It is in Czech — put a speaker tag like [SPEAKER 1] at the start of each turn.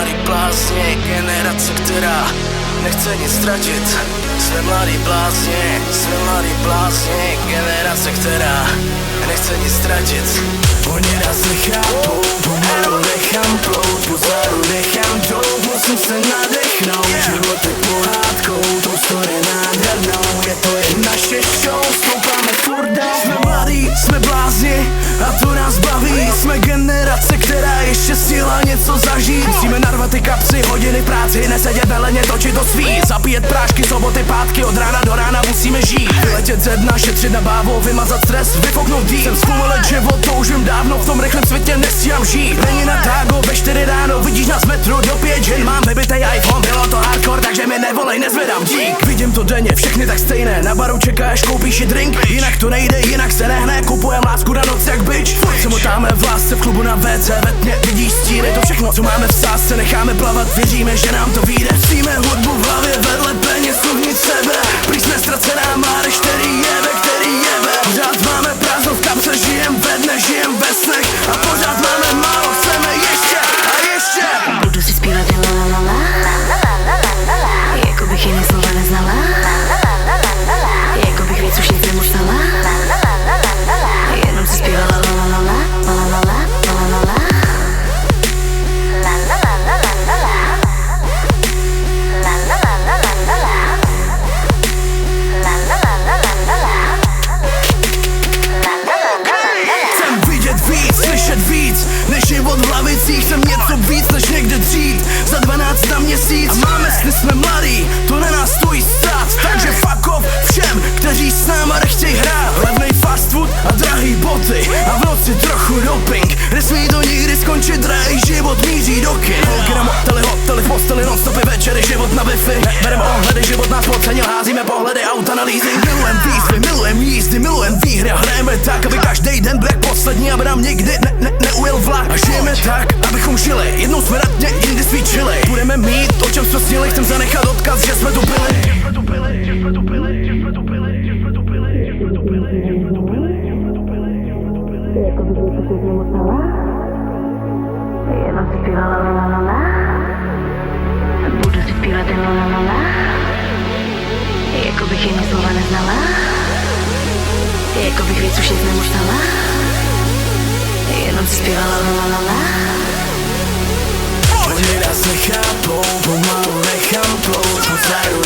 [SPEAKER 1] mladí blázni, generace, která nechce nic ztratit. Jsme mladí blázni, generace, která nechce nic ztratit. Oni nás nechápou, pomalu nechám plout, pozadu nechám dlout, musím se nadechnout. Život je pohádkou, tou story nádhernou, je to jen naše show, stoupáme furt dál. Jsme mladí, jsme blázni a to nás baví. Jsme generace, která ještě stihla něco zažít. Musíme narvat ty kapsy, hodiny práci, nesedět veleně, točit to svý. Zapíjet prášky, soboty, pátky, od rána do rána musíme žít. Vyletět ze dna, šetřit na bávo, vymazat stres, vyfoknout dýl. Jsem zkoumalet život, toužím dávno, v tom rychlém světě nestíhám žít. Není na tágo, ve 4 ráno, vidíš nás metru do 5 žen. Mám vybitej iPhone, bylo to hardcore, takže mi nevolej, nezvedám dík. Vidím to denně, všechny tak stejné, na baru čekáš, koupíš si drink. Jinak to nejde, jinak se nehne, kupujem lásku na noc jak bitch. Furt se motáme v lásce, v klubu na WC, ve tmě vidíš stíny, to všechno, co máme v sásce, necháme plavat, věříme, že nám to vyjde. Přijme hudbu v hlavě, vedle peněz, uvnitř sebe. Prý jsme ztracená mládež, který jebe. Pořád máme prázdno v kapse, žijem ve dne, žijem ve snech. A pořád máme málo, chceme ještě a ještě.
[SPEAKER 2] Budu si zpívat jen la la la la, jako bych jiné slova neznala, jako bych věc už nic nemusela, jenom si zpívala la la la la, la la la, la la la.
[SPEAKER 1] Slyšet víc, než život v lavicích. Jsem něco víc, než někde dřít. Za 12 na měsíc a máme sny, jsme mladí, to na nás stojí stát. Takže fuck off všem, kteří s náma nechtějí hrát. Levnej fast food a drahý boty a v noci trochu doping. Nesmí to nikdy skončit, drahý život míří do kin. Holky na motely, hotely, v posteli, non-stopy večery, život na Wi-Fi. Berem ohledy, život nás podcenil, házíme pohledy, auta na leasing. Milujem výzvy, milujem jízdy, milujem výhry a hrajeme tak, aby každý den byl poslední, aby nám nikdy neujel vlak. A žijeme tak, abychom žili, jednou jsme na dně, jindy svíčili. Budeme mít, o čem jsme snili, chcem zanechat odkaz, že jsme tu byli.
[SPEAKER 2] Jenom si zpívala la la la la, budu si zpívat jen la la la la, jako bych jiné slova neznala, jako bych věc už nic nemusela, jenom si zpívala la la la la.
[SPEAKER 1] Oni nás nechápou, pomalu nechám plout, pozadu